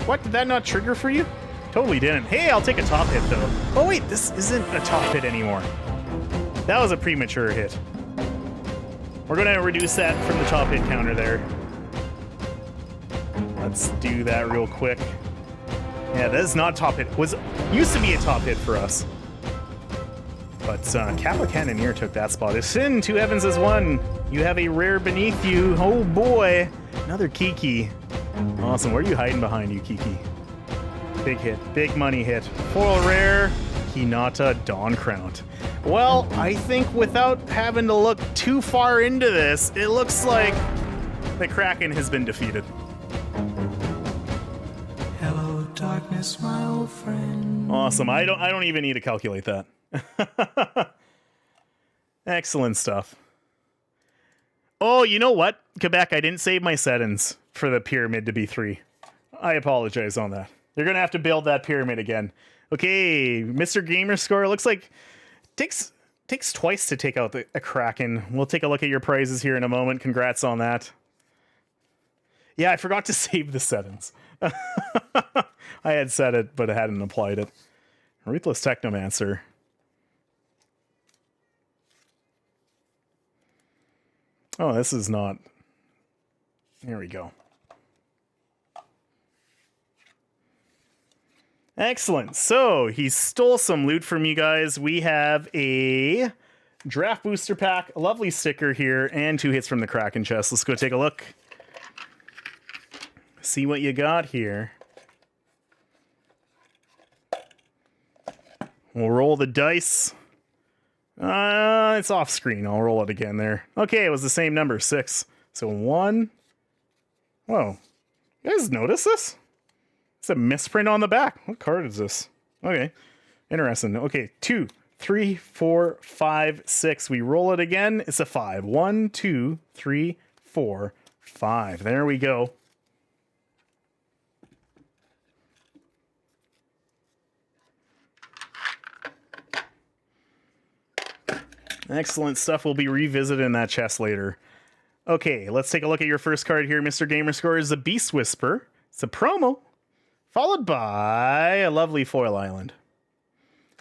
What? Did that not trigger for you? Totally didn't. Hey, I'll take a top hit, though. Oh, wait, this isn't a top hit anymore. That was a premature hit. We're going to reduce that from the top hit counter there. Let's do that real quick. Yeah, that is not top hit. Used to be a top hit for us. But Kappa Cannoneer took that spot. If Sin, 2 heavens is 1. You have a rare beneath you. Oh, boy. Another Kiki. Awesome. Where are you hiding behind, you Kiki? Big hit. Big money hit. Foil rare. Hinata Dawncrown. Well, I think without having to look too far into this, it looks like the Kraken has been defeated. Hello, darkness, my old friend. Awesome. I don't even need to calculate that. Excellent stuff. Oh, you know what, Quebec? I didn't save my settings for the pyramid to be 3. I apologize on that. You're gonna have to build that pyramid again. Okay, Mr. Gamer Score. Looks like takes twice to take out a Kraken. We'll take a look at your prizes here in a moment. Congrats on that. Yeah, I forgot to save the settings. I had set it, but I hadn't applied it. Ruthless Technomancer. Oh, this is not... Here we go. Excellent. So, he stole some loot from you guys. We have a draft booster pack, a lovely sticker here, and 2 hits from the Kraken chest. Let's go take a look. See what you got here. We'll roll the dice. It's off screen. I'll roll it again there. Okay, it was the same number, 6. So 1. Whoa. You guys notice this? It's a misprint on the back. What card is this? Okay. Interesting. Okay, 2, 3, 4, 5, 6. We roll it again. It's a 5. 1, 2, 3, 4, 5. There we go. Excellent stuff. We'll be revisiting that chest later. Okay, let's take a look at your first card here, Mr. Gamerscore. Is the Beast Whisper. It's a promo, followed by a lovely foil island.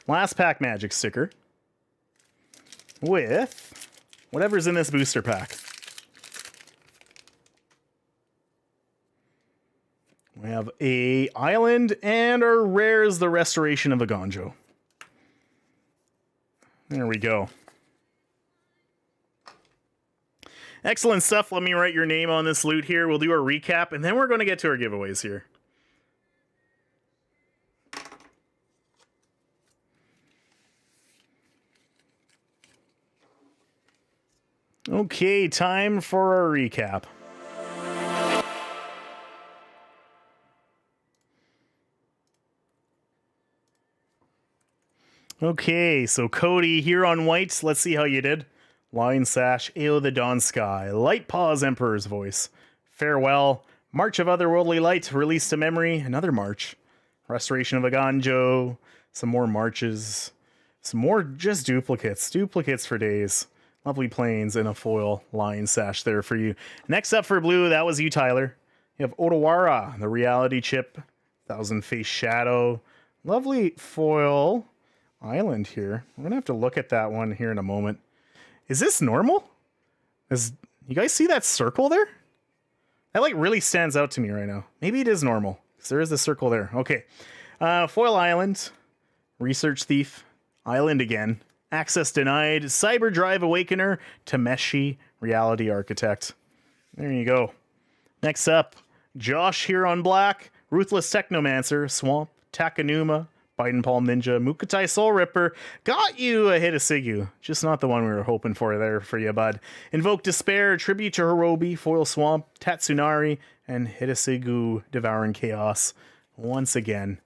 Last pack magic sticker with whatever's in this booster pack. We have a island, and our rare is the Restoration of a Gonjo. There we go. Excellent stuff. Let me write your name on this loot here. We'll do a recap, and then we're going to get to our giveaways here. Okay, time for our recap. Okay, so Cody here on white. Let's see how you did. Lion Sash, Ao the Dawn Sky, Light Paws Emperor's Voice, Farewell, March of Otherworldly Light, Release to Memory, another march, Restoration of a Gonjo, some more marches, some more just duplicates for days. Lovely planes and a foil Lion Sash there for you. Next up for blue, that was you, Tyler. You have Otawara, the Reality Chip, Thousand Face Shadow, lovely foil island here. We're gonna have to look at that one here in a moment. Is this normal? You guys see that circle there? That like really stands out to me right now. Maybe it is normal, because there is a circle there. Okay. Foil Island, Research Thief, Island again, Access Denied, Cyber Drive Awakener, Tameshi, Reality Architect. There you go. Next up, Josh here on black, Ruthless Technomancer, Swamp, Takanuma, Biden Palm Ninja, Mukatai Soul Ripper, got you a Hitasigu. Just not the one we were hoping for there for you, bud. Invoke Despair, Tribute to Hirobi, Foil Swamp, Tatsunari, and Hitasigu Devouring Chaos once again.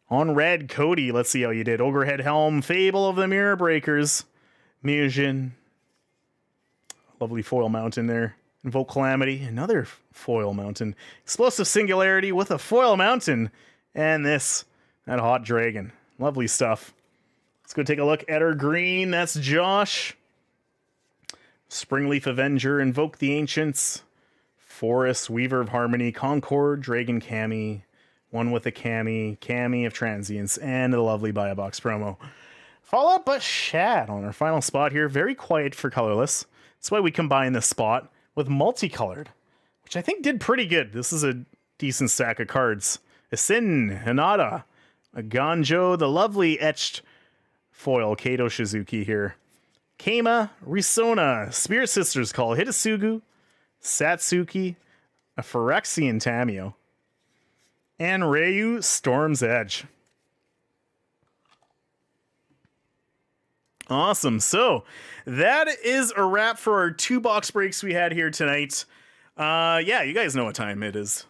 On red, Cody, let's see how you did. Ogrehead Helm, Fable of the Mirror Breakers, Mujin, lovely foil mountain there. Invoke Calamity, another foil mountain. Explosive Singularity with a foil mountain, and this. That hot dragon. Lovely stuff. Let's go take a look at our green. That's Josh. Springleaf Avenger, Invoke the Ancients, Forest, Weaver of Harmony, Concord, Dragon Cami, One with a Cami of Transience, and a lovely Buy a Box promo. Follow up a Shad on our final spot here. Very quiet for colorless. That's why we combine this spot with multicolored, which I think did pretty good. This is a decent stack of cards. Asin, Hinata, a Gonjo, the lovely etched foil Kato Shizuki here. Keima, Risona, Spirit Sisters Call, Hitasugu, Satsuki, a Phyrexian Tamio, and Ryu, Storm's Edge. Awesome. So that is a wrap for our 2 box breaks we had here tonight. Yeah, you guys know what time it is.